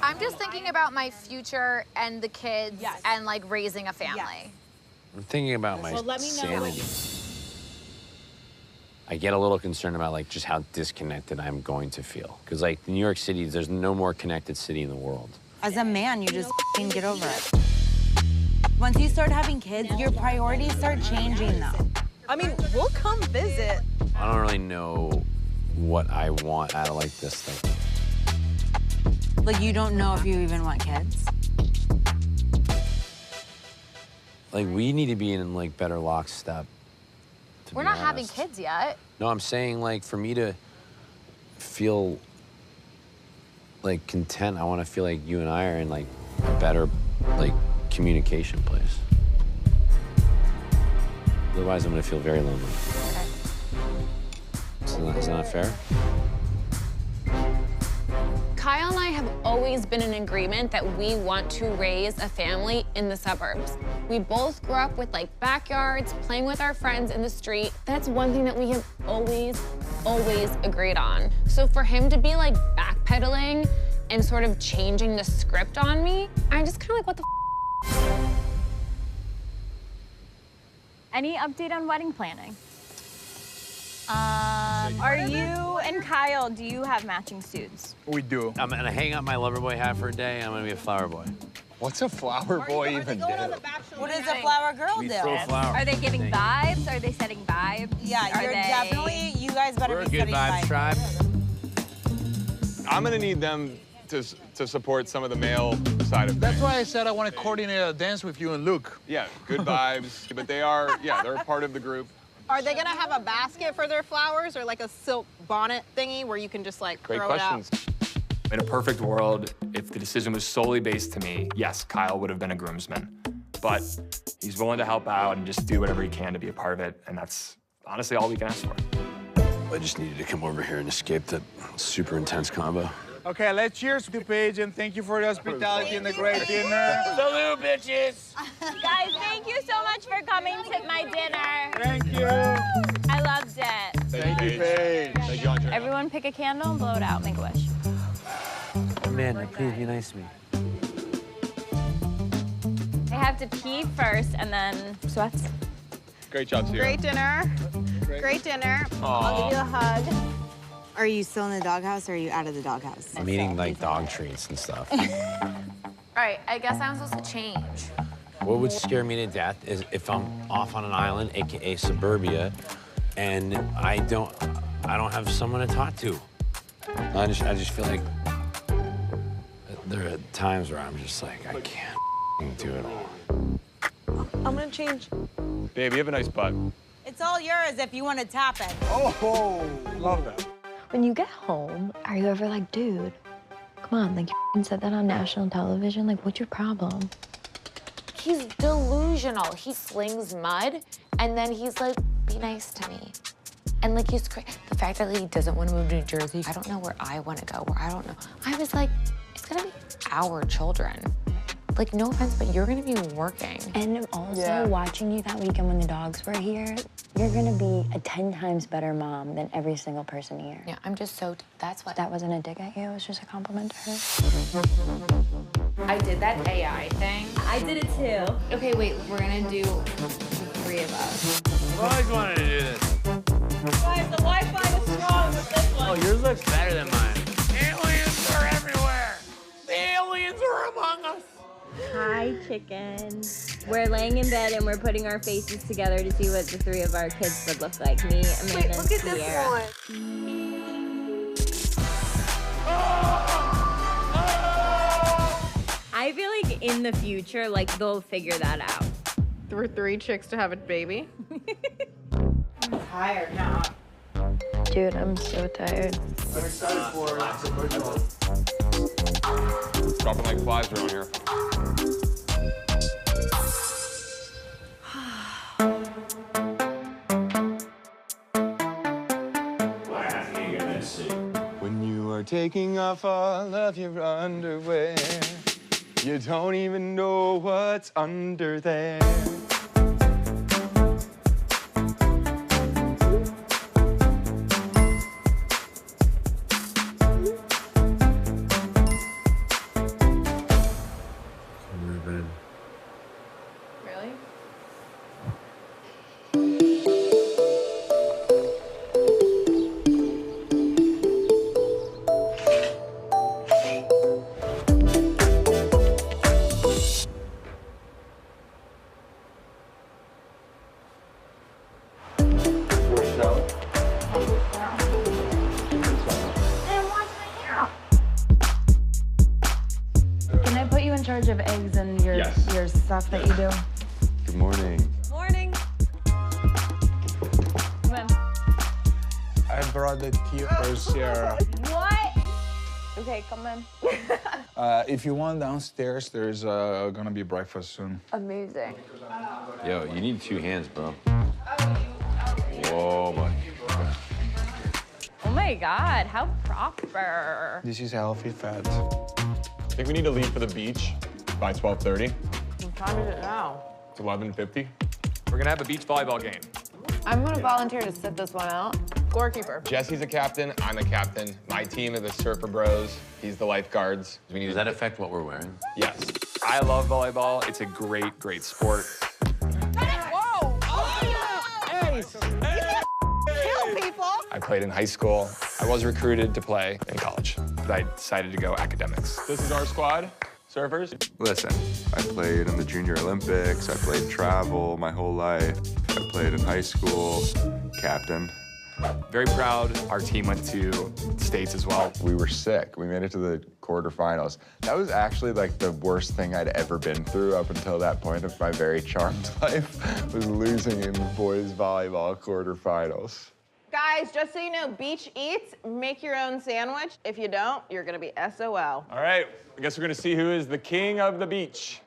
I'm just thinking about my future and the kids and like raising a family. Yes. I'm thinking about my sanity. I get a little concerned about like just how disconnected I'm going to feel. Because like New York City, there's no more connected city in the world. As a man, you just can get over it. Once you start having kids, your priorities start changing though. I mean, we'll come visit. I don't really know what I want out of like this thing. Like you don't know if you even want kids. Like we need to be in like better lockstep. We're not having kids yet. No, I'm saying like for me to feel like content, I want to feel like you and I are in like a better like communication place. Otherwise, I'm gonna feel very lonely. Okay. Is that not fair? Kyle and I have always been in agreement that we want to raise a family in the suburbs. We both grew up with like backyards, playing with our friends in the street. That's one thing that we have always agreed on. So for him to be like backpedaling and sort of changing the script on me, I'm just kind of like, what the f? Any update on wedding planning? Are you and Kyle, do you have matching suits? We do. I'm gonna hang up my Loverboy hat for a day, and I'm gonna be a flower boy. What's a flower boy even do? What does a flower girl do? Throw flowers. Are they giving vibes? Are they setting vibes? Yeah, you're definitely, you guys better We're a be good setting vibes tribe. I'm gonna need them to support some of the male side of things. That's why I said I want to coordinate a dance with you and Luke. Yeah, good vibes, but they are, they're a part of the group. Are they gonna have a basket for their flowers or like a silk bonnet thingy where you can just like Great throw questions. it out? In a perfect world, if the decision was solely based to me, yes, Kyle would have been a groomsman. But he's willing to help out and just do whatever he can to be a part of it, and that's honestly all we can ask for. I just needed to come over here and escape that super intense combo. Okay, let's cheers to Paige and thank you for the hospitality and the great dinner. Salute, bitches! Guys, thank you so much for coming to my dinner. Thank you. I loved it. Thank you, Paige. Thank you, Andre. Everyone pick a candle and blow it out. Make a wish. Amanda, please be nice to me. I have to pee first and then sweats. Great job, Sierra. Great dinner. Great dinner. I'll give you a hug. Are you still in the doghouse or are you out of the doghouse? I'm eating like dog treats and stuff. All right, I guess I'm supposed to change. What would scare me to death is if I'm off on an island, AKA suburbia, and I don't have someone to talk to. I just feel like there are times where I'm just like, I can't do it all. I'm gonna change. Babe, you have a nice butt. It's all yours if you want to tap it. Oh, love that. When you get home, are you ever like, dude, come on, like you said that on national television, like what's your problem? He's delusional. He slings mud, and then he's like, be nice to me. And like, he's crazy. The fact that he doesn't want to move to New Jersey, I don't know where I want to go, where I don't know. I was like, it's gonna be our children. Like, no offense, but you're gonna be working. And also watching you that weekend when the dogs were here, you're gonna be a 10 times better mom than every single person here. Yeah, I'm just so, that's what. That wasn't a dig at you, it was just a compliment to her. I did that AI thing. I did it too. Okay, wait, we're gonna do the three of us. I've always wanted to do this. Guys, the Wi-Fi is strong with this one. Oh, yours looks better than mine. Aliens are everywhere. The aliens are among us. Hi, chicken. We're laying in bed and we're putting our faces together to see what the three of our kids would look like. Me, Amanda, Wait, look and at Sierra. this one. I feel like in the future, like they'll figure that out. We're 3 chicks to have a baby. I'm tired now. Dude, I'm so tired. I'm excited for it. Dropping like flies around here. When you are taking off all of your underwear, you don't even know what's under there. in charge of eggs and your stuff that you do? Good morning. Morning. Come in. I brought the tea for Sierra. What? Okay, come in. If you want downstairs, there's gonna be breakfast soon. Amazing. Yo, you need 2 hands, bro. Whoa, buddy. Oh my God, how proper. This is healthy fat. I think we need to leave for the beach by 12:30. What time is it now? It's 11:50. We're gonna have a beach volleyball game. I'm gonna volunteer to sit this one out. Goalkeeper. Jesse's a captain, I'm a captain. My team are the Surfer Bros. He's the lifeguards. We need Does that affect what we're wearing? Yes. I love volleyball. It's a great, great sport. Whoa! Hey! Kill people! I played in high school. I was recruited to play in college, but I decided to go academics. This is our squad, surfers. Listen, I played in the Junior Olympics. I played travel my whole life. I played in high school, captain. Very proud. Our team went to States as well. We were sick. We made it to the quarterfinals. That was actually like the worst thing I'd ever been through up until that point of my very charmed life, was losing in the boys volleyball quarterfinals. Guys, just so you know, beach eats, make your own sandwich. If you don't, you're gonna be SOL. All right, I guess we're gonna see who is the king of the beach.